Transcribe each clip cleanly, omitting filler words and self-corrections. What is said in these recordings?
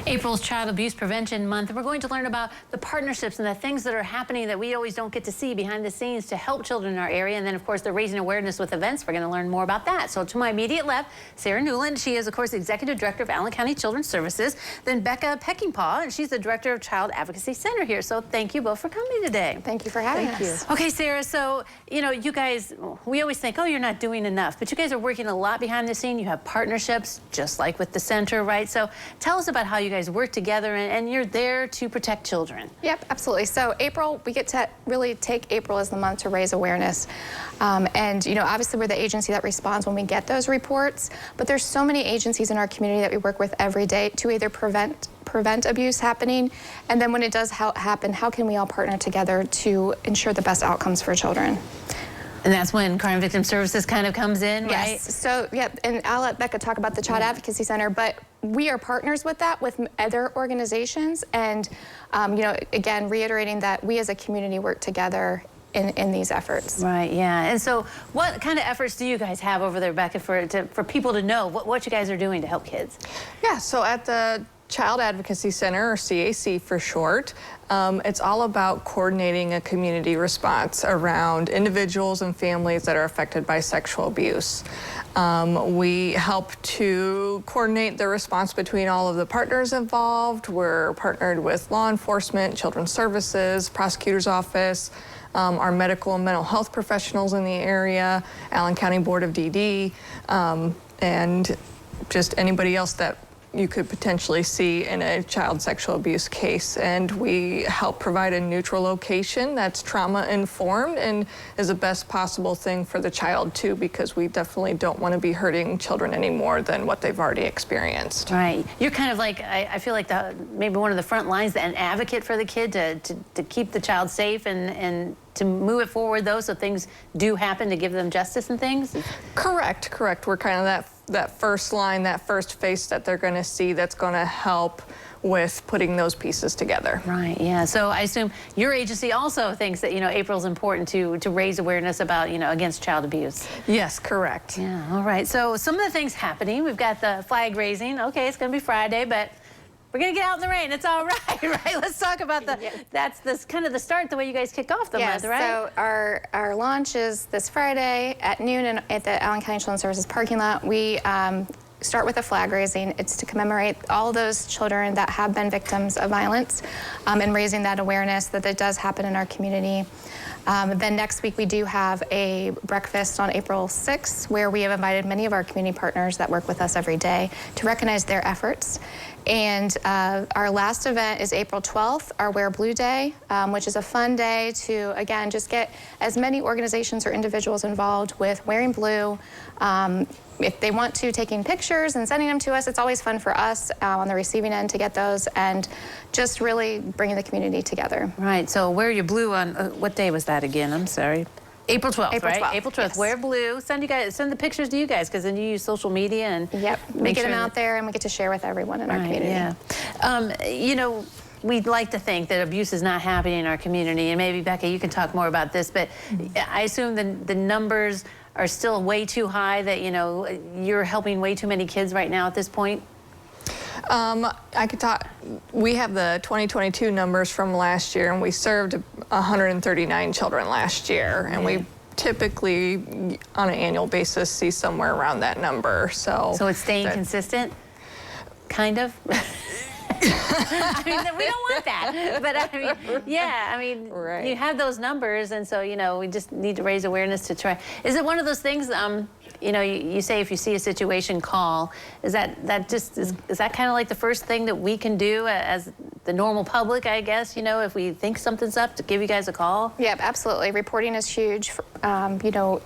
April's Child Abuse Prevention Month, and we're going to learn about the partnerships and the things that are happening that we always don't get to see behind the scenes to help children in our area. And then, of course, they're raising awareness with events. We're going to learn more about that. So to my immediate left, Sarah Newland. She is, of course, the Executive Director of Allen County Children's Services. Then Becca Peckinpah, and she's the Director of Child Advocacy Center here. So thank you both for coming today. Thank you for having us. Okay, Sarah, so, you know, you guys, we always think, oh, you're not doing enough, but you guys are working a lot behind the scene. You have partnerships, just like with the center, right? So tell us about how you guys work together, and you're there to protect children. Yep, absolutely. So April, we get to really take April as the month to raise awareness. And, you know, obviously we're the agency that responds when we get those reports, but there's so many agencies in our community that we work with every day to either prevent abuse happening, and then when it does happen, how can we all partner together to ensure the best outcomes for children? And that's when Crime Victim Services kind of comes in, right? Yes. So, yeah, and I'll let Becca talk about the Child Advocacy Center, but we are partners with that, with other organizations, and, you know, again, reiterating that we as a community work together in these efforts. Right, yeah. And so what kind of efforts do you guys have over there, Becca, for people to know what you guys are doing to help kids? Yeah, so at the Child Advocacy Center, or CAC for short, it's all about coordinating a community response around individuals and families that are affected by sexual abuse. We help to coordinate the response between all of the partners involved. We're partnered with law enforcement, children's services, prosecutor's office, our medical and mental health professionals in the area, Allen County Board of DD, and just anybody else that you could potentially see in a child sexual abuse case. And we help provide a neutral location that's trauma informed and is the best possible thing for the child too, because we definitely don't want to be hurting children any more than what they've already experienced. Right. You're kind of like, I feel like maybe one of the front lines, an advocate for the kid to keep the child safe and to move it forward though, so things do happen, to give them justice and things? Correct. We're kind of that first line, that first face that they're going to see that's going to help with putting those pieces together. Right, yeah. So I assume your agency also thinks that, you know, April's important to raise awareness about, you know, against child abuse. Yes, correct. Yeah, all right. So some of the things happening, we've got the flag raising. Okay, it's going to be Friday, but we're going to get out in the rain. It's all right, right? Let's talk about that's kind of the start, the way you guys kick off the month, right? So our launch is this Friday at noon at the Allen County Children's Services parking lot. We start with a flag raising. It's to commemorate all those children that have been victims of violence, and raising that awareness that it does happen in our community. Then next week we do have a breakfast on April 6th where we have invited many of our community partners that work with us every day to recognize their efforts. And our last event is April 12th, our Wear Blue Day, which is a fun day to, again, just get as many organizations or individuals involved with wearing blue. If they want to, taking pictures and sending them to us. It's always fun for us on the receiving end to get those, and just really bringing the community together. Right, so wear your blue on, what day was that again? I'm sorry. April 12th, April right? 12th, April 12th. yes. Wear blue. Send the pictures to you guys, because then you use social media and We get them out there, and we get to share with everyone in our community. Yeah. You know, we'd like to think that abuse is not happening in our community, and maybe Becca, you can talk more about this, but I assume the numbers are still way too high, that, you know, you're helping way too many kids right now at this point? I could talk. We have the 2022 numbers from last year, and we served 139 children last year, and we typically, on an annual basis, see somewhere around that number. So it's staying consistent, kind of? I mean, we don't want that, but I mean, yeah, I mean, right. You have those numbers, and so, you know, we just need to raise awareness to try. Is it one of those things, you know, you say if you see a situation, call. Is that kind of like the first thing that we can do as the normal public, I guess, you know, if we think something's up, to give you guys a call? Yep, absolutely. Reporting is huge. You know,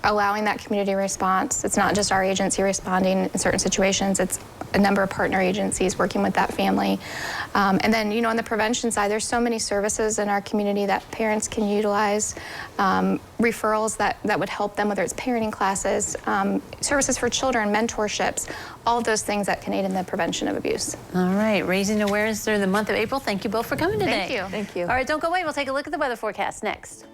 allowing that community response. It's not just our agency responding in certain situations. It's a number of partner agencies working with that family. And then, you know, on the prevention side, there's so many services in our community that parents can utilize, referrals that would help them, whether it's parenting classes, services for children, mentorships, all of those things that can aid in the prevention of abuse. All right, raising awareness during the month of April. Thank you both for coming today. Thank you. Thank you. All right, don't go away. We'll take a look at the weather forecast next.